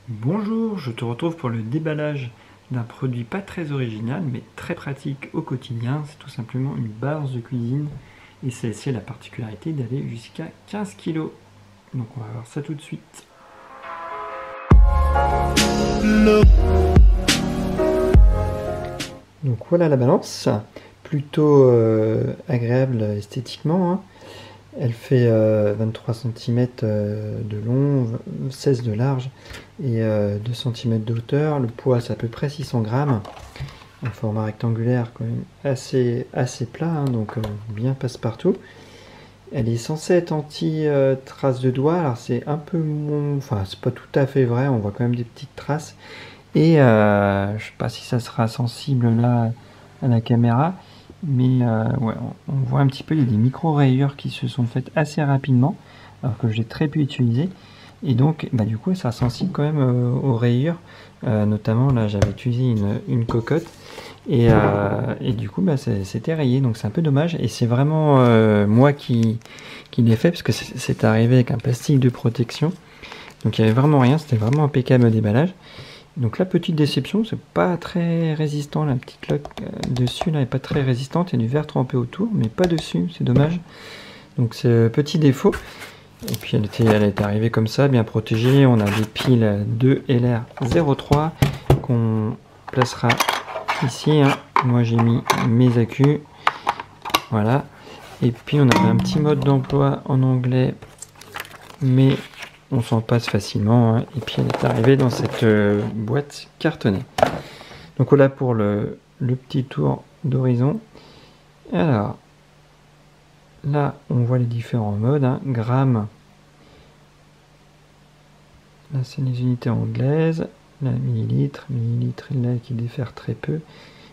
Bonjour, je te retrouve pour le déballage d'un produit pas très original mais très pratique au quotidien. C'est tout simplement une balance de cuisine et celle-ci a la particularité d'aller jusqu'à 15 kg. Donc on va voir ça tout de suite. Donc voilà la balance, plutôt agréable esthétiquement, hein. Elle fait 23 cm de long, 16 de large et 2 cm de hauteur. Le poids c'est à peu près 600 grammes. Un format rectangulaire quand même assez plat, hein, donc bien passe-partout. Elle est censée être anti-traces de doigts. Alors c'est un peu enfin c'est pas tout à fait vrai, on voit quand même des petites traces. Et je sais pas si ça sera sensible là à la caméra. Mais ouais, on voit un petit peu, il y a des micro-rayures qui se sont faites assez rapidement, alors que j'ai très peu utilisé. Et donc, bah, du coup, elle sera sensible quand même aux rayures. Notamment, là, j'avais utilisé une cocotte. Et du coup, bah, c'était rayé. Donc, c'est un peu dommage. Et c'est vraiment moi qui l'ai fait, parce que c'est arrivé avec un plastique de protection. Donc, il n'y avait vraiment rien. C'était vraiment impeccable au déballage. Donc la petite déception, c'est pas très résistant, la petite loque dessus là est pas très résistante, il y a du verre trempé autour, mais pas dessus, c'est dommage. Donc c'est petit défaut. Et puis elle est arrivée comme ça, bien protégée. On a des piles de LR03 qu'on placera ici, hein. Moi j'ai mis mes accus, voilà. Et puis on a un petit mode d'emploi en anglais, mais on s'en passe facilement, hein. Et puis elle est arrivée dans cette boîte cartonnée. Donc voilà pour le petit tour d'horizon. Alors là on voit les différents modes, hein. Grammes, là c'est les unités anglaises, là millilitres là qui diffère très peu,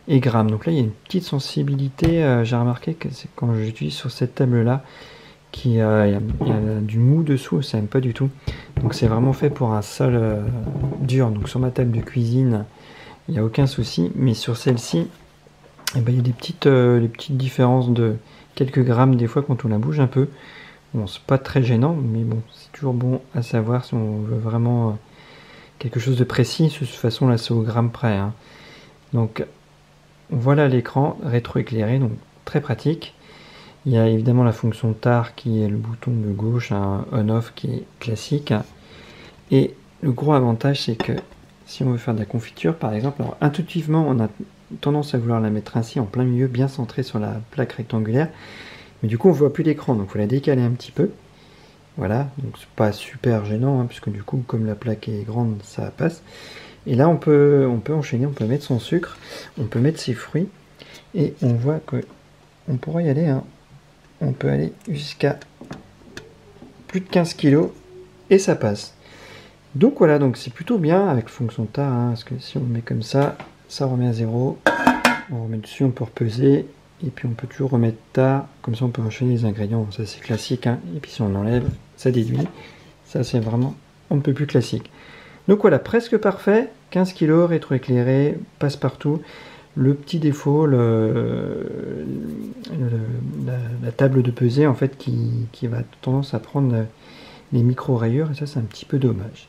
et grammes. Donc là il y a une petite sensibilité, j'ai remarqué que c'est quand j'utilise sur cette table là il y a du mou dessous, ça n'aime pas du tout. Donc c'est vraiment fait pour un sol dur. Donc sur ma table de cuisine, il n'y a aucun souci. Mais sur celle-ci, eh ben, il y a des petites différences de quelques grammes des fois quand on la bouge un peu. Bon, c'est pas très gênant, mais bon, c'est toujours bon à savoir si on veut vraiment quelque chose de précis. De toute façon, là, c'est au gramme près, hein. Donc voilà l'écran rétroéclairé, donc très pratique. Il y a évidemment la fonction TAR qui est le bouton de gauche, un on-off qui est classique. Et le gros avantage, c'est que si on veut faire de la confiture, par exemple, alors intuitivement, on a tendance à vouloir la mettre ainsi en plein milieu, bien centrée sur la plaque rectangulaire. Mais du coup, on ne voit plus l'écran, donc il faut la décaler un petit peu. Voilà, donc c'est pas super gênant, hein, puisque du coup, comme la plaque est grande, ça passe. Et là, on peut enchaîner, on peut mettre son sucre, on peut mettre ses fruits, et on voit qu'on pourra y aller, hein. On peut aller jusqu'à plus de 15 kg et ça passe. Donc voilà, donc c'est plutôt bien avec fonction TAR, hein, parce que si on le met comme ça, ça remet à 0. On remet dessus, on peut repeser, et puis on peut toujours remettre TAR, comme ça on peut enchaîner les ingrédients, ça c'est classique, hein. Et puis si on enlève, ça déduit. Ça c'est vraiment un peu plus classique. Donc voilà, presque parfait, 15 kg, rétroéclairé, passe partout. Le petit défaut, la table de pesée en fait qui va tendance à prendre les micro-rayures, et ça c'est un petit peu dommage.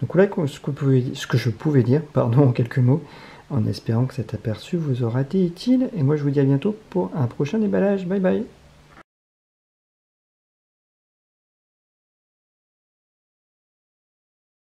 Donc voilà ce que je pouvais dire, pardon, en quelques mots, en espérant que cet aperçu vous aura été utile. Et moi je vous dis à bientôt pour un prochain déballage. Bye bye.